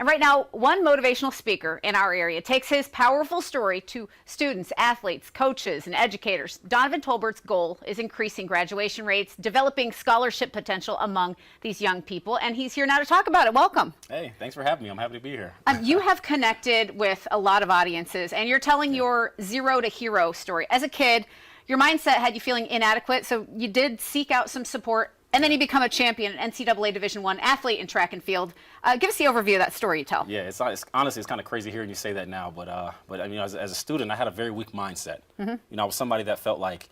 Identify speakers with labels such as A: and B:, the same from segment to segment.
A: And right now, one motivational speaker in our area takes his powerful story to students, athletes, coaches, and educators. Donovan Tolbert's goal is increasing graduation rates, developing scholarship potential among these young people, and he's here now to talk about it. Welcome.
B: Hey, thanks for having me. I'm happy to be here.
A: You have connected with a lot of audiences, and you're telling your zero to hero story. As a kid, your mindset had you feeling inadequate, so you did seek out some support. And then you become a champion, an NCAA Division I athlete in track and field. Give us the overview of that story you tell.
B: Yeah, it's honestly, it's kind of crazy hearing you say that now, but I mean, as a student, I had a very weak mindset. You know, I was somebody that felt like,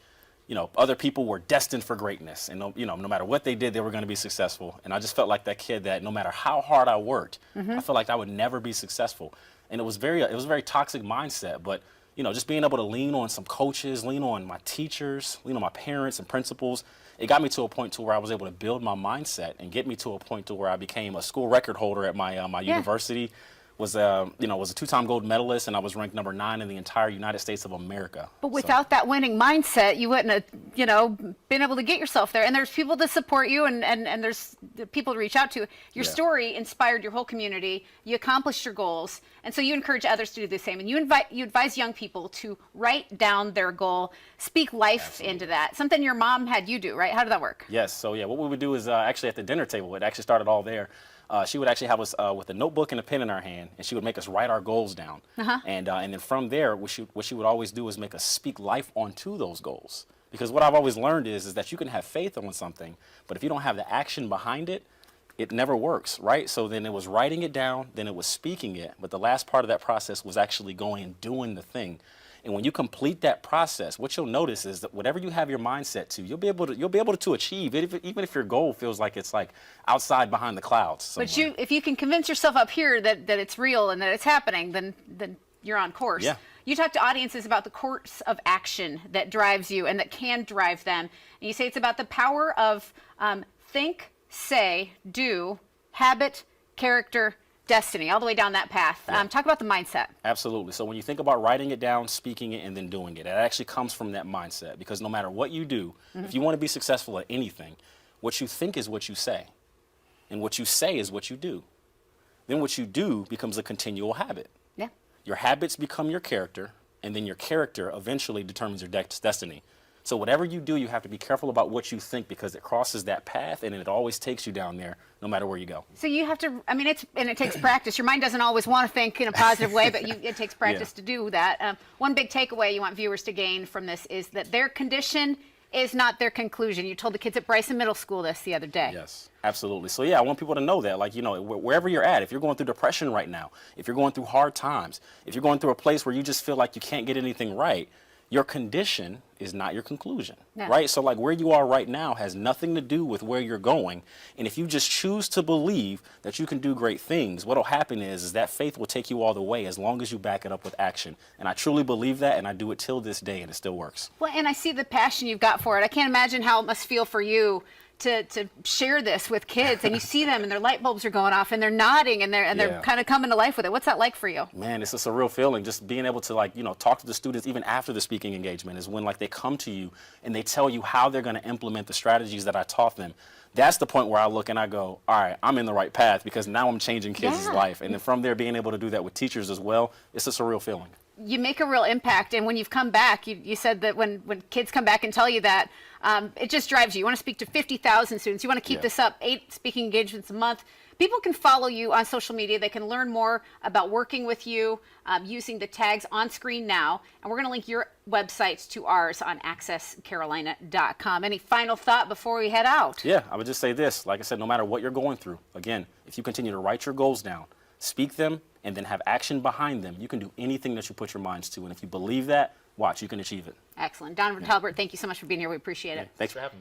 B: you know, other people were destined for greatness, and you know, no matter what they did, they were going to be successful. And I just felt like that kid that no matter how hard I worked, I felt like I would never be successful. And it was a very toxic mindset. But you know, just being able to lean on some coaches, lean on my teachers, lean on my parents and principals, it got me to a point to where I was able to build my mindset and get me to a point to where I became a school record holder at my university. Was a two-time gold medalist, and I was ranked number 9 in the entire United States of America.
A: But without that winning mindset, you wouldn't have, you know, been able to get yourself there. And there's people to support you, and there's people to reach out to. Your story inspired your whole community. You accomplished your goals, and so you encourage others to do the same. And you advise young people to write down their goal, speak life into that. Something your mom had you do, right? How did that work?
B: Yes. So yeah, what we would do is actually at the dinner table. It actually started all there. She would actually have us with a notebook and a pen in our hand, and she would make us write our goals down. And then from there, what she would always do is make us speak life onto those goals. Because what I've always learned is that you can have faith on something, but if you don't have the action behind it, it never works, right? So then it was writing it down, then it was speaking it, but the last part of that process was actually going and doing the thing. And when you complete that process, what you'll notice is that whatever you have your mindset to, you'll be able to achieve it, even if your goal feels like it's like outside behind the clouds somewhere.
A: But if you can convince yourself up here that it's real and that it's happening, then you're on course.
B: Yeah.
A: You talk to audiences about the course of action that drives you and that can drive them. And you say it's about the power of think, say, do, habit, character, destiny, all the way down that path. Talk about the mindset.
B: Absolutely. So when you think about writing it down, speaking it, and then doing it, it actually comes from that mindset. Because no matter what you do, if you want to be successful at anything, what you think is what you say. And what you say is what you do. Then what you do becomes a continual habit.
A: Yeah.
B: Your habits become your character, and then your character eventually determines your destiny. So whatever you do, you have to be careful about what you think, because it crosses that path and it always takes you down there no matter where you go.
A: So you have to, I mean, it takes practice. Your mind doesn't always want to think in a positive way, but it takes practice to do that. One big takeaway you want viewers to gain from this is that their condition is not their conclusion. You told the kids at Bryson Middle School this the other day.
B: Yes, absolutely. So yeah, I want people to know that, like, you know, wherever you're at, if you're going through depression right now, if you're going through hard times, if you're going through a place where you just feel like you can't get anything right, your condition is not your conclusion, right? So like where you are right now has nothing to do with where you're going. And if you just choose to believe that you can do great things, what'll happen is that faith will take you all the way as long as you back it up with action. And I truly believe that, and I do it till this day, and it still works.
A: Well, and I see the passion you've got for it. I can't imagine how it must feel for you to share this with kids, and you see them and their light bulbs are going off and they're nodding and they're kind of coming to life with it. What's that like for you?
B: Man, it's just a real feeling, just being able to, like, you know, talk to the students even after the speaking engagement, is when like they come to you and they tell you how they're going to implement the strategies that I taught them. That's the point where I look and I go, all right, I'm in the right path, because now I'm changing kids' life. And then from there, being able to do that with teachers as well, it's just a real feeling.
A: You make a real impact, and when you've come back, you said that when kids come back and tell you that, it just drives you. You want to speak to 50,000 students. You want to keep this up, 8 speaking engagements a month. People can follow you on social media. They can learn more about working with you using the tags on screen now. And we're going to link your websites to ours on accesscarolina.com. Any final thought before we head out?
B: Yeah, I would just say this. Like I said, no matter what you're going through, again, if you continue to write your goals down, speak them, and then have action behind them, you can do anything that you put your minds to. And if you believe that, watch, you can achieve it.
A: Excellent. Donovan Tolbert, thank you so much for being here. We appreciate it.
B: Thanks for having me.